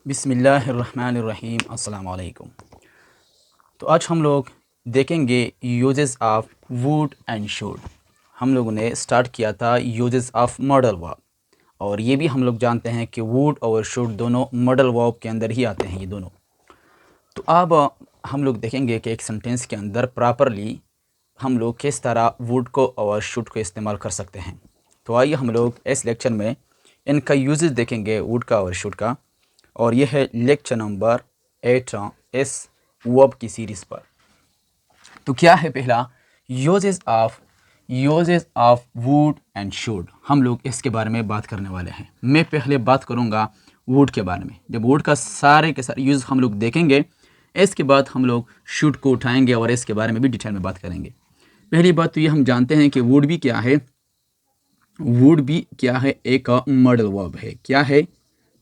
बिस्मिल्लाहिर्रहमानिर्रहीम अस्सलाम वालेकुम। तो आज हम लोग देखेंगे uses of would and should. हम लोगों ने स्टार्ट किया था यूजेस ऑफ मॉडल वर्ब, और ये भी हम लोग जानते हैं कि वुड और शुड दोनों मॉडल वर्ब के अंदर ही आते हैं ये दोनों। तो अब हम लोग देखेंगे कि एक सेंटेंस के अंदर प्रॉपरली हम लोग किस तरह वुड को और शुड को इस्तेमाल कर सकते हैं। तो आइए हम लोग इस लेक्चर में इनका यूजेस देखेंगे, वुड का और शुड का, और यह है लेक्चर नंबर 8 इस वर्ब की सीरीज़ पर। तो क्या है पहला, uses of would and should. हम लोग इसके बारे में बात करने वाले हैं। मैं पहले बात करूंगा वुड के बारे में। जब वुड का सारे के सारे यूज़ हम लोग देखेंगे, इसके बाद हम लोग शुड को उठाएंगे और इसके बारे में भी डिटेल में बात करेंगे। पहली बात तो ये हम जानते हैं कि वुड भी क्या है। वुड भी क्या है, एक मॉडल वर्ब है। क्या है,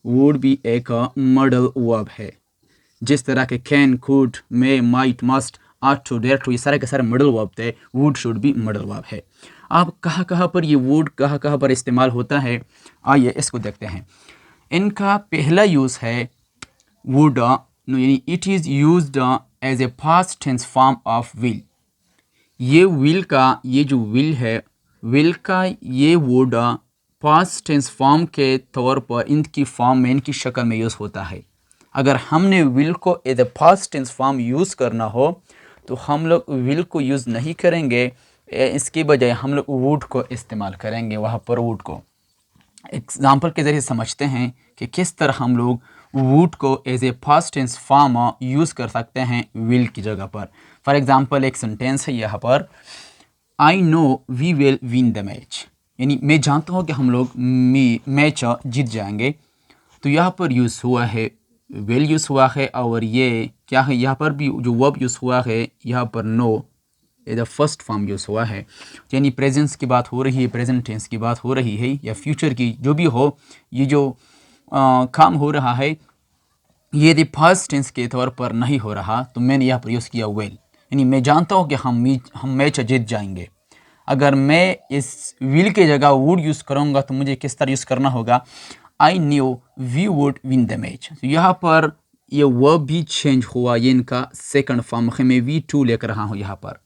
वुड भी एक मॉडल वर्ब है। जिस तरह के can, could, may, might, must, ought to, dare to, ये सारे के सारे मॉडल वर्ब थे। वुड शुड भी मॉडल वर्ब है। अब कहाँ कहाँ पर ये वुड कहाँ कहाँ पर इस्तेमाल होता है, आइए इसको देखते हैं। इनका पहला यूज़ है वुड, यानी it is used as a past tense form of will. ये विल का, ये जो विल है, विल का ये वुड पास्ट टेंस फॉर्म के तौर पर इनकी फॉर्म में, इनकी शक्ल में यूज़ होता है। अगर हमने विल को as a past tense form use करना हो तो हम लोग विल को यूज़ नहीं करेंगे, इसके बजाय हम लोग वुड को इस्तेमाल करेंगे। वहाँ पर वुड को एग्जाम्पल के ज़रिए समझते हैं कि किस तरह हम लोग वुड को as a past tense form use कर सकते हैं विल की जगह पर। फॉर एग्जांपल एक सेंटेंस है यहाँ पर, I know we will win the match, यानी मैं जानता हूँ कि हम लोग मैच जीत जाएंगे। तो यहाँ पर यूज़ हुआ है, विल यूज़ हुआ है, और ये क्या है, यहाँ पर भी जो वर्ब यूज़ हुआ है, यहाँ पर know as the first form use हुआ है। यानी प्रेजेंस की बात हो रही है, प्रेजेंट टेंस की बात हो रही है, या फ्यूचर की, जो भी हो, ये जो काम हो रहा है ये यदि फर्स्ट टेंस के तौर पर नहीं हो रहा तो मैंने यहाँ पर यूज़ किया विल, यानी मैं जानता हूँ कि हम मैच जीत जाएंगे। अगर मैं इस विल के जगह वुड यूज़ करूँगा तो मुझे किस तरह यूज़ करना होगा, I knew we would win the match. तो यहाँ पर ये वर्ब भी चेंज हुआ, ये इनका सेकंड फॉर्म है, मैं वी टू लेकर रहा हूँ यहाँ पर।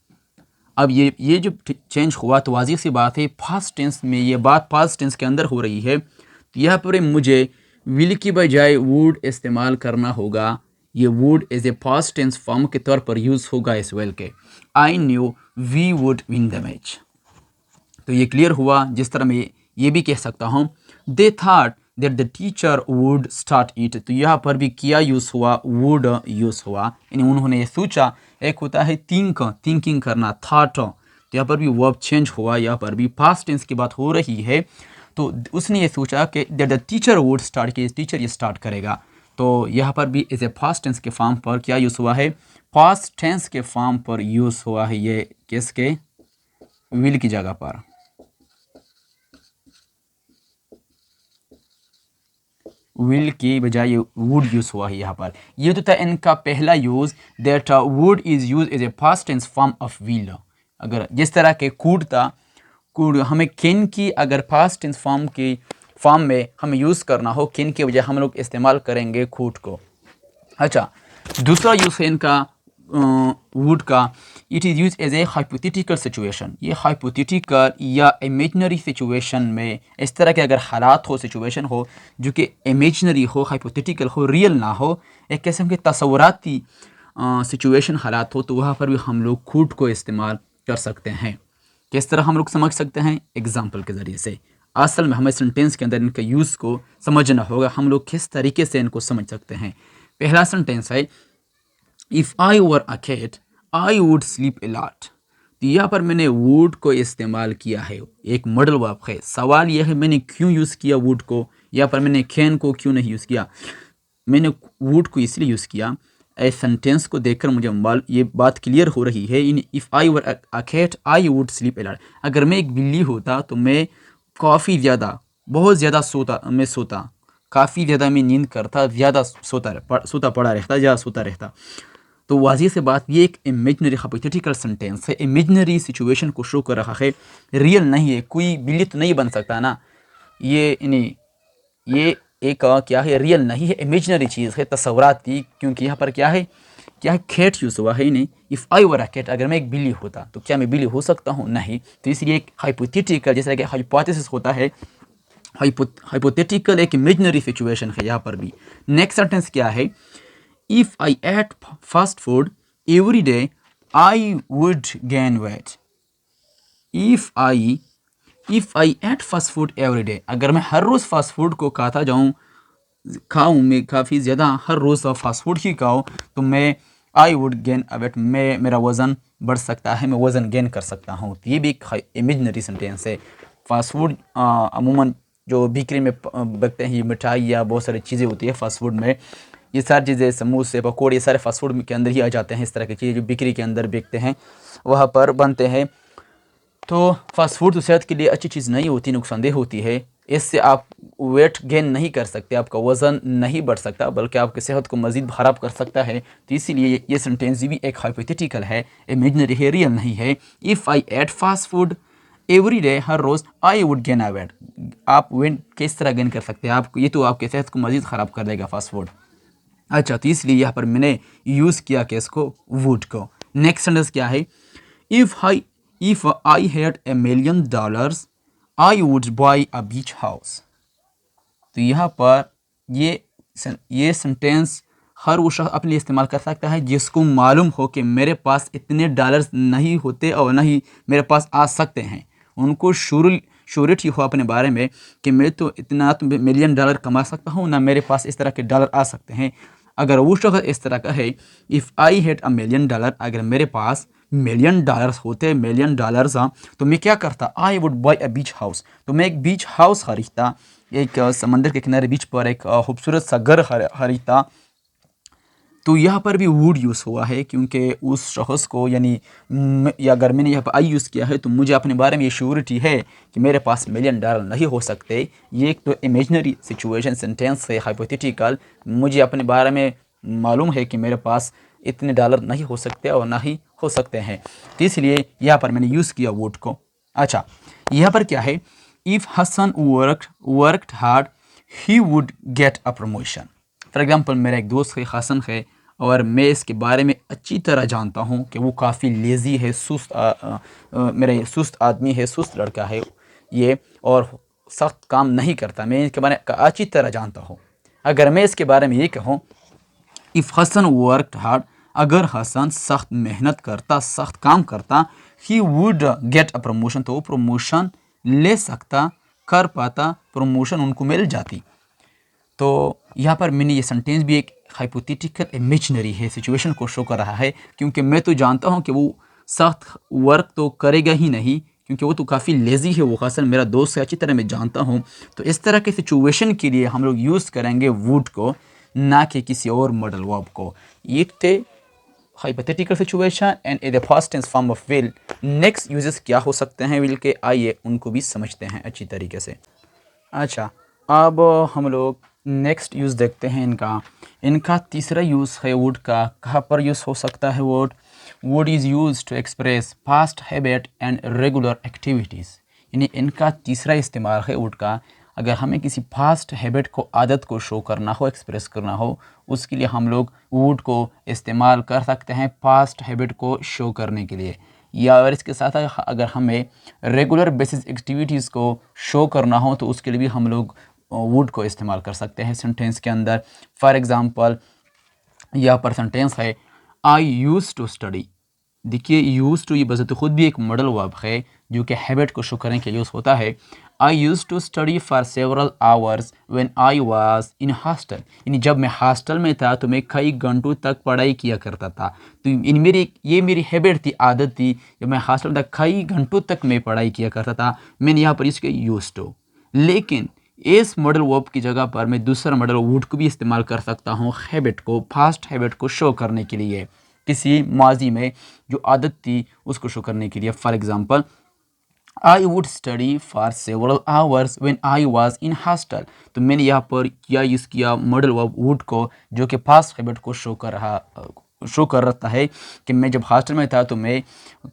अब ये जो चेंज हुआ तो वाज़िह सी बात है, पास्ट टेंस में ये बात पास्ट टेंस के अंदर हो रही है। तो यहाँ पर मुझे विल की बजाय वुड इस्तेमाल करना होगा। ये would as a past tense form के तौर पर यूज़ होगा इस विल के। I knew we would win the match. तो ये क्लियर हुआ। जिस तरह मैं ये भी कह सकता हूँ, they thought that the teacher would start it. तो यहाँ पर भी किया यूज़ हुआ, वुड यूज़ हुआ, यानी उन्होंने ये सोचा। एक होता है थिंकिंग करना, थॉट। तो यहाँ पर भी वर्ब चेंज हुआ, यहाँ पर भी पास्ट टेंस की बात हो रही है। तो उसने ये सोचा कि that the teacher would start, कि टीचर ये स्टार्ट करेगा। तो यहाँ पर भी एज ए पास्ट टेंस के फॉर्म पर क्या यूज़ हुआ है, पास्ट टेंस के फॉर्म पर यूज़ हुआ है, ये किसके, विल की जगह पर। विल की बजाय वुड यूज़ हुआ है यहाँ पर। ये तो था इनका पहला use, that would is use as a past tense form of will. अगर जिस तरह के कुड था, कुड हमें कैन की अगर पास्ट टेंस फॉर्म में हमें यूज़ करना हो, कैन के बजाय हम लोग इस्तेमाल करेंगे कुड को। अच्छा, दूसरा यूज़ है इनका वुड का, it is use as a hypothetical situation. ये हाइपोथेटिकल या इमेजनरी सिचुएशन में, इस तरह के अगर हालात हो, सिचुएशन हो जो कि इमेजनरी हो, हाइपोथेटिकल हो, रियल ना हो, एक किस्म के तसव्वुराती सिचुएशन हालात हो, तो वहाँ पर भी हम लोग खुद को इस्तेमाल कर सकते हैं। किस तरह हम लोग समझ सकते हैं, एग्जाम्पल के ज़रिए से। असल में हमें सेंटेंस के अंदर इनका यूज़ को समझना होगा, हम लोग किस तरीके से इनको समझ सकते हैं। पहला सेंटेंस है, if I were a cat I would sleep a lot. तो यहाँ पर मैंने वुड को इस्तेमाल किया है, एक मॉडल वर्ब है। सवाल यह है मैंने क्यों यूज़ किया वुड को, यहाँ पर मैंने कैन को क्यों नहीं यूज़ किया। मैंने वुड को इसलिए यूज़ किया, ए सेंटेंस को देखकर मुझे ये बात क्लियर हो रही है। इन if I were a cat I would sleep a lot. अगर मैं एक बिल्ली होता तो मैं काफ़ी ज़्यादा, बहुत ज़्यादा सोता, काफ़ी ज़्यादा मैं नींद करता, ज़्यादा सोता पड़ा रहता, ज़्यादा सोता रहता। तो वाज़िह से बात, ये एक इमेजनरी हाइपोथेटिकल सेंटेंस है, इमेजनरी सिचुएशन को शो कर रहा है, रियल नहीं है। कोई बिल्ली तो नहीं बन सकता ना, ये एक क्या है, रियल नहीं है, इमेजिनरी चीज़ है, तस्वुरात की, क्योंकि यहाँ पर क्या है कैट यूज़ हुआ है ही नहीं। If I were a cat, अगर मैं एक बिल्ली होता तो क्या मैं बिल्ली हो सकता हूँ? नहीं। तो इसलिए एक हाइपोथेटिकल, जैसा कि हाइपोथेसिस होता है, हाइपोथेटिकल एक इमेजिनरी सिचुएशन है यहाँ पर भी। नेक्स्ट सेंटेंस क्या है, if I ate fast food every day I would gain weight. If I ate fast food every day, अगर मैं हर रोज़ फास्ट फूड को खाता जाऊँ, खाऊँ मैं काफ़ी ज़्यादा, हर रोज़ फास्ट फूड ही खाऊँ, तो मैं I would gain a weight, मैं मेरा वज़न बढ़ सकता है, मैं वज़न गेन कर सकता हूँ। तो ये भी एक इमेजिनरी सेंटेंस है। फास्ट फूड अमूमन जो बेकरी में बिकते हैं, ये मिठाई या बहुत सारी चीज़ें होती है फास्ट फूड में, ये सारी चीज़ें समोसे पकौड़े ये सारे फास्ट फूड के अंदर ही आ जाते हैं। इस तरह की चीज़ें जो बेकरी के अंदर बिकते हैं वहाँ पर बनते हैं। तो फास्ट फूड तो सेहत के लिए अच्छी चीज़ नहीं होती, नुकसानदेह होती है। इससे आप वेट गेन नहीं कर सकते, आपका वज़न नहीं बढ़ सकता, बल्कि आपकी सेहत को मज़ीद ख़राब कर सकता है। तो इसीलिए ये सेंटेंस भी एक हाइपोथेटिकल है, इमेजिनरी है, रियल नहीं है। If I ate fast food every day, हर रोज़, I would gain a weight. आप वेट किस तरह गेन कर सकते हैं? आपको ये तो आपके सेहत को मज़ीद ख़राब कर देगा फास्ट फूड। अच्छा, तो इसलिए यहाँ पर मैंने यूज़ किया कि इसको, वुड को। नेक्स्ट सेंटेंस क्या है, if I had $1,000,000 I would buy a beach house. तो यहाँ पर ये सेंटेंस हर वो शख्स अपने लिए इस्तेमाल कर सकता है जिसको मालूम हो कि मेरे पास इतने डॉलर्स नहीं होते और ना ही मेरे पास आ सकते हैं। उनको श्योरिटी हो अपने बारे में कि मैं तो इतना तो $1,000,000 कमा सकता हूँ, ना मेरे पास इस तरह के डॉलर आ सकते हैं। अगर वो शख्स इस तरह का है, इफ़ आई हैड $1,000,000, अगर मेरे पास $1,000,000 होते, $1,000,000 तो मैं क्या करता, I would buy a beach house, तो मैं एक बीच हाउस खरीदता, एक समंदर के किनारे बीच पर एक खूबसूरत सा घर खरीदता। तो यहाँ पर भी वुड यूज़ हुआ है क्योंकि उस शख्स को, यानी या अगर मैंने यहाँ पर आई यूज़ किया है तो मुझे अपने बारे में ये श्योरिटी है कि मेरे पास $1,000,000 नहीं हो सकते। ये एक तो इमेजिनरी सिचुएशन सेंटेंस है, हाइपोथेटिकल। मुझे अपने बारे में मालूम है कि मेरे पास इतने डॉलर नहीं हो सकते और ना ही हो सकते हैं, तो इसलिए यहाँ पर मैंने यूज़ किया वुड को। अच्छा, यहाँ पर क्या है, if Hasan worked hard he would get a promotion. For example, मेरा एक दोस्त है, हसन है, और मैं इसके बारे में अच्छी तरह जानता हूँ कि वो काफ़ी लेज़ी है, मेरा ये सुस्त आदमी है, सुस्त लड़का है ये, और सख्त काम नहीं करता। मैं इसके बारे में अच्छी तरह जानता हूँ। अगर मैं इसके बारे में ये कहूँ, इफ़ हसन वर्कड हार्ड, अगर हसन सख्त मेहनत करता, सख्त काम करता, ही वुड गेट अ प्रमोशन, तो वो प्रमोशन ले सकता, कर पाता, प्रमोशन उनको मिल जाती। तो यहाँ पर मैंने ये सेंटेंस भी एक हाइपोथेटिकल इमेजिनरी है, सिचुएशन को शो कर रहा है, क्योंकि मैं तो जानता हूँ कि वो सख्त वर्क तो करेगा ही नहीं, क्योंकि वो तो काफ़ी लेज़ी है, वो हसन मेरा दोस्त है, अच्छी तरह मैं जानता हूँ। तो इस तरह के सिचुएशन के लिए हम लोग यूज़ करेंगे वुड को, ना कि किसी और मॉडल वर्ब को। ये थे hypothetical situation and the past tense form of will. Next uses क्या हो सकते हैं विल के, आइए उनको भी समझते हैं अच्छी तरीके से। अच्छा, अब हम लोग नेक्स्ट यूज़ देखते हैं इनका तीसरा यूज़ है वुड का। कहाँ पर यूज़ हो सकता है would? Would is use to express past habit and regular activities. यानी इनका तीसरा इस्तेमाल है वुड का, अगर हमें किसी पास्ट हैबिट को, आदत को शो करना हो, एक्सप्रेस करना हो, उसके लिए हम लोग वुड को इस्तेमाल कर सकते हैं पास्ट हैबिट को शो करने के लिए। या अगर इसके साथ अगर हमें रेगुलर बेसिस एक्टिविटीज़ को शो करना हो तो उसके लिए भी हम लोग वुड को इस्तेमाल कर सकते हैं सेंटेंस के अंदर। फॉर एग्ज़ाम्पल, यहाँ पर सेंटेंस है, आई यूज़ टू स्टडी। देखिए, यूज़ टू ये बज़ात खुद भी एक मॉडल वर्ब है जो कि हैबिट को शो करने के लिए यूज़ होता है। I use to study for several hours when I was in hostel. यानी जब मैं हॉस्टल में था तो मैं कई घंटों तक पढ़ाई किया करता था। तो इन मेरी हैबिट थी, आदत थी, जब मैं हॉस्टल में था कई घंटों तक मैं पढ़ाई किया करता था। मैंने यहाँ पर इसके यूज़ टू, लेकिन इस मॉडल वर्ब की जगह पर मैं दूसरा मॉडल वुड को भी इस्तेमाल कर सकता हूँ हैबिट को, फास्ट हैबिट को शो करने के लिए, किसी माजी में जो आदत थी उसको शो करने के लिए। For example, I would study for several hours when I was in hostel. तो मैंने यहाँ पर क्या यूज़ किया, मॉडल वर्ब वुड को, जो कि पास्ट हैबिट को शो कर रहा शो कर रहा है कि मैं जब हॉस्टल में था तो मैं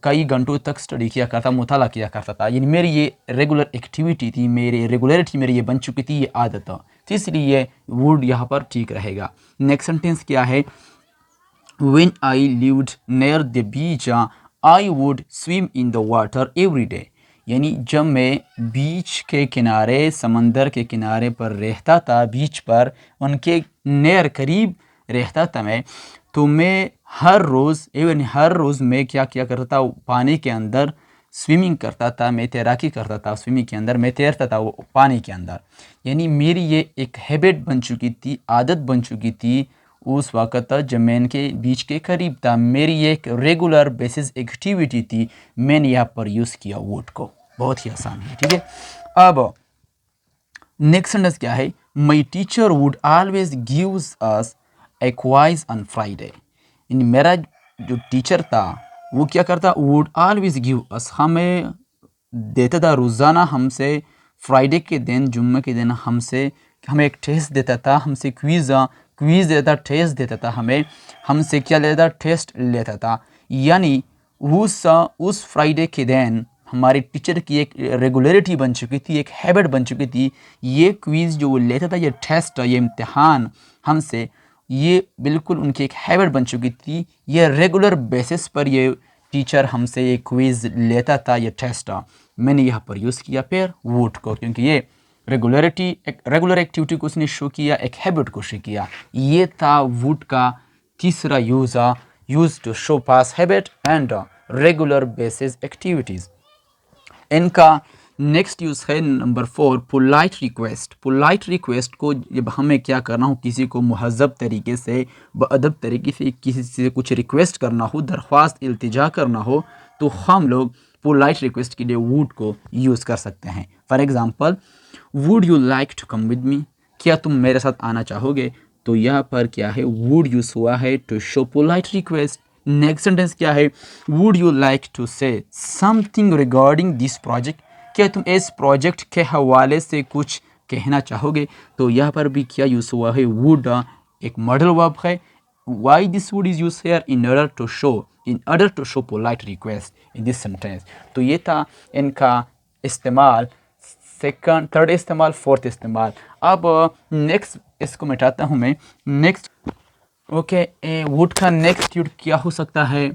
कई घंटों तक स्टडी किया करता, मुताला किया करता था। यानी मेरी ये रेगुलर एक्टिविटी थी, मेरी रेगुलरिटी मेरी ये बन चुकी थी, ये आदत। तो इसलिए ये वुड यहाँ पर ठीक रहेगा। नेक्स्ट सेंटेंस क्या है? When I lived near the beach, I would swim in the water every day. यानी जब मैं बीच के किनारे, समंदर के किनारे पर रहता था, बीच पर उनके नेर करीब रहता था मैं, तो मैं हर रोज़ मैं क्या किया करता था, पानी के अंदर स्विमिंग करता था, मैं तैराकी करता था, स्विमिंग के अंदर मैं तैरता था वो पानी के अंदर। यानी मेरी ये एक हैबिट बन चुकी थी, आदत बन चुकी थी उस वक़्त जब मैं इनके बीच के करीब था। मेरी ये एक रेगुलर बेसिस एक्टिविटी थी, मैंने यहाँ पर यूज़ किया वुड को। बहुत ही आसान है, ठीक है। अब नेक्स्ट सेंटेंस क्या है? My teacher would always gives us a quiz on Friday. यानी मेरा जो टीचर था वो क्या करता? वुड ऑलवेज गिव अस, हमें देता था रोज़ाना, हमसे फ्राइडे के दिन, जुम्मे के दिन हमें एक टेस्ट देता था, हमसे क्विज़ देता, टेस्ट देता था, हमसे क्या लेता? टेस्ट लेता था। यानी उस फ्राइडे के दिन हमारे टीचर की एक रेगुलरिटी बन चुकी थी, एक हैबिट बन चुकी थी। ये क्विज़ जो वो लेता था, ये टेस्ट, ये इम्तिहान हमसे, ये बिल्कुल उनकी एक हैबिट बन चुकी थी। ये रेगुलर बेसिस पर ये टीचर हमसे ये क्विज़ लेता था, ये टेस्ट। मैंने यहाँ पर यूज़ किया फिर वुड को, क्योंकि ये रेगुलर एक्टिविटी को उसने शो किया, एक हैबिट को शो किया। ये था वुड का तीसरा use to show past habit and regular basis activities. इनका नेक्स्ट यूज़ है number 4, polite request. Polite request को जब हमें क्या करना हो, किसी को मुहज़्ज़ब तरीके से, बअदब तरीके से किसी से कुछ रिक्वेस्ट करना हो, दरख्वास्त इल्तिजा करना हो, तो हम लोग पोलाइट रिक्वेस्ट के लिए वुड को यूज़ कर सकते हैं। For example, would you like to come with me? क्या तुम मेरे साथ आना चाहोगे? तो यहाँ पर क्या है? वुड यूज़ हुआ है to show polite request. Next sentence क्या है? Would you like to say something regarding this project? क्या तुम इस प्रोजेक्ट के हवाले से कुछ कहना चाहोगे? तो यहाँ पर भी क्या यूज़ हुआ है? वुड एक मॉडल वर्ब है। Why this would is used here? in order to show polite request in this sentence. तो ये था इनका इस्तेमाल, सेकंड, थर्ड इस्तेमाल, फोर्थ इस्तेमाल। अब नेक्स्ट इसको मिटाता हूँ मैं। नेक्स्ट ओके, वुड का नेक्स्ट यूज क्या हो सकता है?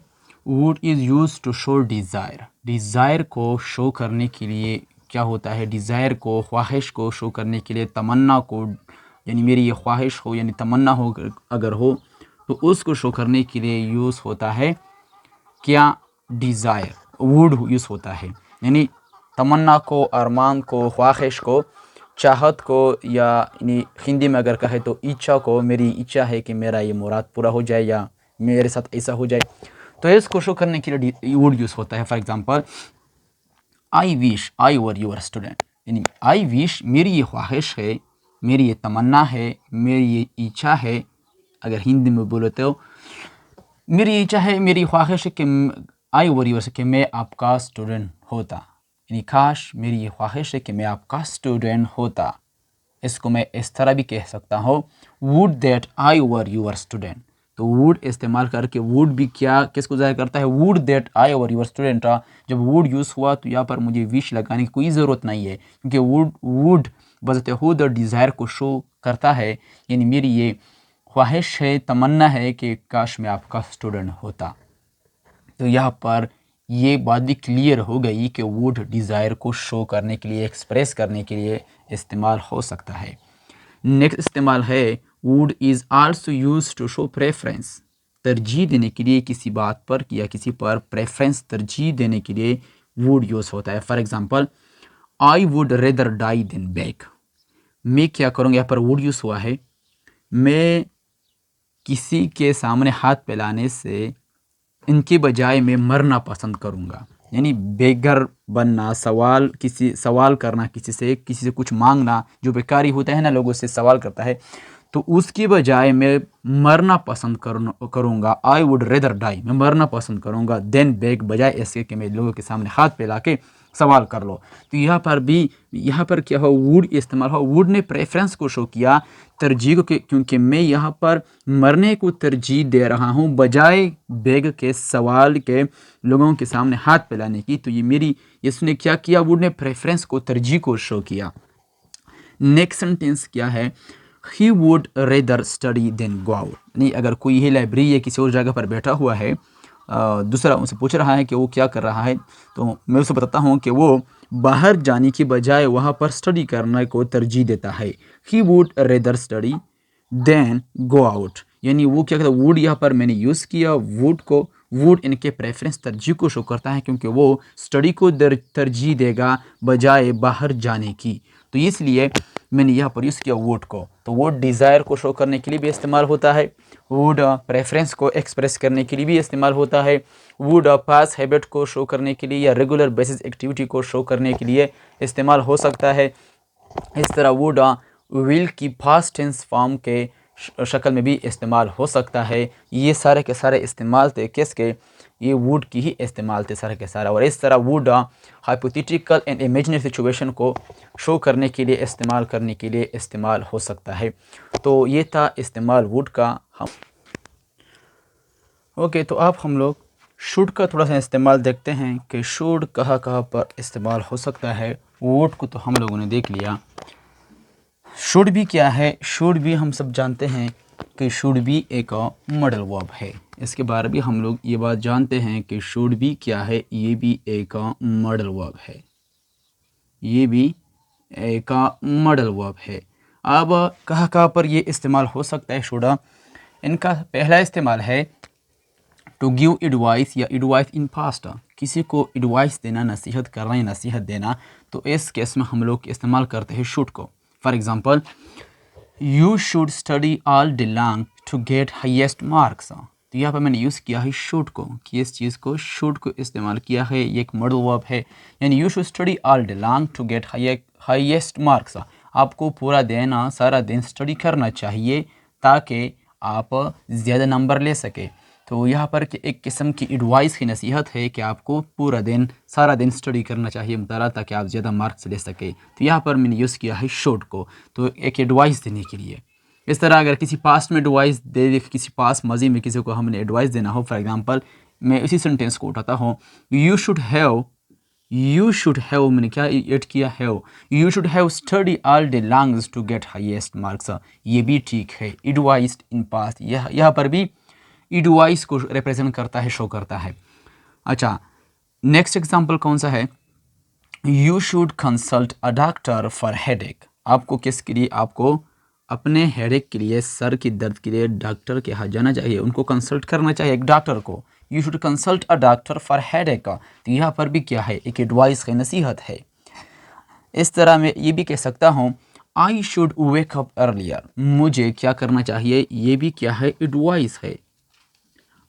Would is use to show desire. Desire को शो करने के लिए क्या होता है? डिज़ायर को, ख्वाहिश को शो करने के लिए, तमन्ना को, यानी मेरी ये ख्वाहिश हो, यानी तमन्ना हो अगर हो, तो उसको शो करने के लिए यूज़ होता है क्या? डिज़ायर, वुड यूज़ होता है। यानी तमन्ना को, अरमान को, ख्वाहिश को, चाहत को, या यानी हिंदी में अगर कहे तो इच्छा को, मेरी इच्छा है कि मेरा ये मुराद पूरा हो जाए या मेरे साथ ऐसा हो जाए, तो इसको शो करने के लिए वुड यूज़ होता है। For example, I wish I were your student. यानी आई विश, मेरी ये ख्वाहिश है, मेरी ये तमन्ना है, मेरी ये इच्छा है, अगर हिंदी में बोले तो मेरी इच्छा है, मेरी ख्वाहिश है कि आई वर योर, कि मैं आपका स्टूडेंट होता। यानी काश मेरी ये ख्वाहिश है कि मैं आपका स्टूडेंट होता। इसको मैं इस तरह भी कह सकता हूँ, would that I were your student. तो वुड इस्तेमाल करके वुड भी क्या, किसको ज़ाहिर करता है? Would that I were your student. जब वुड यूज़ हुआ तो यहाँ पर मुझे विश लगाने की कोई ज़रूरत नहीं है, क्योंकि वुड बज़ाते खुद डिज़ायर को शो करता है। यानी मेरी ये ख्वाहिश है, तमन्ना है कि काश मैं आपका स्टूडेंट होता। तो यहाँ पर ये बात भी क्लियर हो गई कि वुड डिज़ायर को शो करने के लिए, एक्सप्रेस करने के लिए इस्तेमाल हो सकता है। नेक्स्ट इस्तेमाल है, would is also use to show preference. तरजीह देने के लिए किसी बात पर या किसी पर प्रेफरेंस, तरजीह देने के लिए वुड यूज़ होता है। For example, I would rather die than beg. मैं क्या करूँगा, यहाँ पर वुड यूज़ हुआ है। मैं किसी के सामने हाथ फैलाने से इनके बजाय मैं मरना पसंद करूँगा। यानी बेघर बनना, सवाल करना, किसी से कुछ मांगना, जो बेकारी होता है ना, लोगों से सवाल करता है, तो उसकी बजाय मैं मरना पसंद करूँगा। आई वुड रेदर डाई, मैं मरना पसंद करूँगा, देन बेग, बजाय इसके कि मैं लोगों के सामने हाथ फैला के सवाल कर लो। तो यहाँ पर भी यहाँ पर क्या हो, वुड इस्तेमाल हो। वुड ने प्रेफरेंस को शो किया, तरजीह को, क्योंकि मैं यहाँ पर मरने को तरजीह दे रहा हूँ बजाय बेग के सवाल के लोगों के सामने हाथ फैलाने की। तो इसने क्या किया, वुड ने प्रेफरेंस को, तरजीह को शो किया। नेक्स्ट सेंटेंस क्या है, he would rather study than go out. नहीं, अगर कोई ही लाइब्रेरी या किसी और जगह पर बैठा हुआ है, दूसरा उनसे पूछ रहा है कि वो क्या कर रहा है, तो मैं उसे बताता हूँ कि वो बाहर जाने की बजाय वहाँ पर स्टडी करने को तरजीह देता है। He would rather study than go out, यानी वो क्या कहता है, वुड यहाँ पर मैंने यूज़ किया वुड को। वुड इनके प्रेफरेंस, तरजीह को शो करता है, क्योंकि वो स्टडी को तरजीह देगा बजाय बाहर जाने की। तो इसलिए मैंने यहाँ पर यूज़ किया वुड को। तो वुड डिज़ायर को शो करने के लिए भी इस्तेमाल होता है, वुड प्रेफरेंस को एक्सप्रेस करने के लिए भी इस्तेमाल होता है, वुड पास हैबिट को शो करने के लिए या रेगुलर बेसिस एक्टिविटी को शो करने के लिए इस्तेमाल हो सकता है। इस तरह वुड विल की पास्ट टेंस फॉर्म के शक्ल में भी इस्तेमाल हो सकता है। ये सारे के सारे इस्तेमाल थे किसके, ये वुड की ही इस्तेमाल थे सारे के सारा। और इस तरह would hypothetical and imaginary situation को शो करने के लिए इस्तेमाल हो सकता है। तो ये था इस्तेमाल वुड का। ओके, तो अब हम लोग शुड का थोड़ा सा इस्तेमाल देखते हैं कि शुड कहाँ कहाँ पर इस्तेमाल हो सकता है। वुड को तो हम लोगों ने देख लिया, शुड भी क्या है, शुड भी हम सब जानते हैं कि शुड भी एक मॉडल वर्ब है। इसके बारे में हम लोग ये बात जानते हैं कि शुड भी क्या है, ये भी एक मॉडल वर्ब है, ये भी एक मॉडल वर्ब है। अब कहाँ कहाँ पर ये इस्तेमाल हो सकता है शुड, इनका पहला इस्तेमाल है टू गिव एडवाइस या एडवाइस इन पास्ट, किसी को एडवाइस देना, नसीहत करना या नसीहत देना, तो इस केस में हम लोग इस्तेमाल करते हैं शुड को। For example, you should study all day long to get highest marks. तो यहाँ पर मैंने यूज़ किया है शुड को, कि इस चीज़ को शुड को इस्तेमाल किया है, ये एक मॉडल वर्ब है। यानी you should study all day long to get highest marks, आपको पूरा दिन, सारा दिन स्टडी करना चाहिए ताकि आप ज़्यादा नंबर ले सके। तो यहाँ पर एक किस्म की एडवाइस की नसीहत है कि आपको पूरा दिन, सारा दिन स्टडी करना चाहिए मुताला, ताकि आप ज़्यादा मार्क्स ले सके। तो यहाँ पर मैंने यूज़ किया है शुड को, तो एक एडवाइस देने के लिए। इस तरह अगर किसी पास्ट में एडवाइस दे, किसी पास्ट माजी में किसी को हमने एडवाइस देना हो, फॉर एग्जांपल मैं इसी सेंटेंस को उठाता हूँ, यू शुड हैव मैंने क्या ऐड किया, have, you should have study all day long to get highest marks. ये भी ठीक है, एडवाइस इन पास्ट, यहाँ पर भी एडवाइस को रिप्रेजेंट करता है, शो करता है। अच्छा, नेक्स्ट एग्जांपल कौन सा है, you should consult a doctor for headache, आपको किसके लिए, आपको अपने हेडेक के लिए, सर की दर्द के लिए डॉक्टर के यहाँ जाना चाहिए, उनको कंसल्ट करना चाहिए एक डॉक्टर को। You should consult a doctor for headache, तो यहाँ पर भी क्या है, एक एडवाइस की नसीहत है। इस तरह मैं ये भी कह सकता हूँ, I should wake up earlier, मुझे क्या करना चाहिए, ये भी क्या है, एडवाइस है।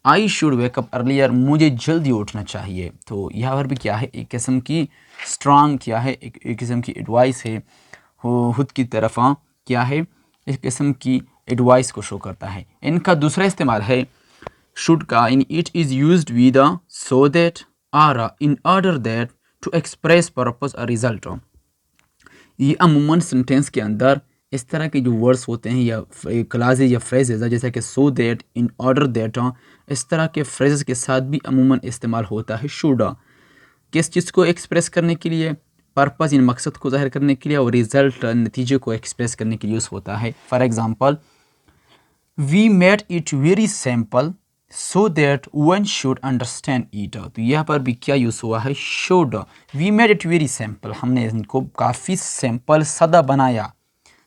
I should wake up earlier, मुझे जल्दी उठना चाहिए। तो यहाँ पर भी क्या है, एक किस्म की स्ट्रांग क्या है, एक किस्म की एडवाइस है, खुद की तरफ क्या है, एक किस्म की एडवाइस को शो करता है। इनका दूसरा इस्तेमाल है शुड का, in it is used with so that और in order that to express purpose और रिजल्ट। ये अमूमन सेंटेंस के अंदर इस तरह के जो वर्ड्स होते हैं या क्लासेज या फ्रेजेस, जैसे कि so that, in order that, इस तरह के फ्रेजेस के साथ भी अमूमन इस्तेमाल होता है शुड, किस चीज़ को एक्सप्रेस करने के लिए, पर्पस, इन मकसद को जाहिर करने के लिए, और रिजल्ट, नतीजे को एक्सप्रेस करने के लिए यूज़ होता है। For example, we made it very simple so that one should understand it. तो यहाँ पर भी क्या यूज़ हुआ है, should. We made it very simple, हमने इनको काफ़ी सिंपल, सादा बनाया।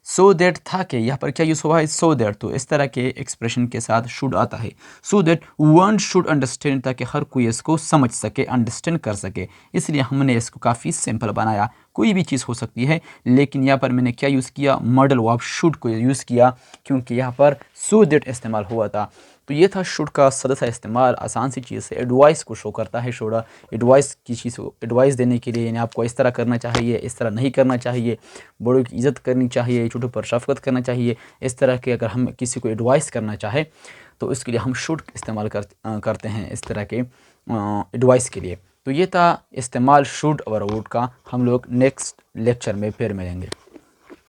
सो दैट था कि यहाँ पर क्या यूज़ हुआ है, सो दैट। तो इस तरह के एक्सप्रेशन के साथ शुड आता है, सो दैट वन शुड अंडरस्टैंड, ताकि हर कोई इसको समझ सके, अंडरस्टैंड कर सके, इसलिए हमने इसको काफ़ी सिंपल बनाया। कोई भी चीज़ हो सकती है, लेकिन यहाँ पर मैंने क्या यूज़ किया, मॉडल वर्ब शुड को यूज़ किया, क्योंकि यहाँ पर सो दैट इस्तेमाल हुआ था। तो ये था शुड का सदा सा इस्तेमाल, आसान सी चीज़ है, एडवाइस को शो करता है शुड, एडवाइस की चीज़ को एडवाइस देने के लिए, यानी आपको इस तरह करना चाहिए, इस तरह नहीं करना चाहिए, बड़ों की इज़्ज़त करनी चाहिए, छोटों पर शफकत करना चाहिए। इस तरह के अगर हम किसी को एडवाइस करना चाहे तो इसके लिए हम शुड इस्तेमाल करते हैं, इस तरह के एडवाइस के लिए। तो ये था इस्तेमाल शुड और वुड का। हम लोग नेक्स्ट लेक्चर में फिर मिलेंगे।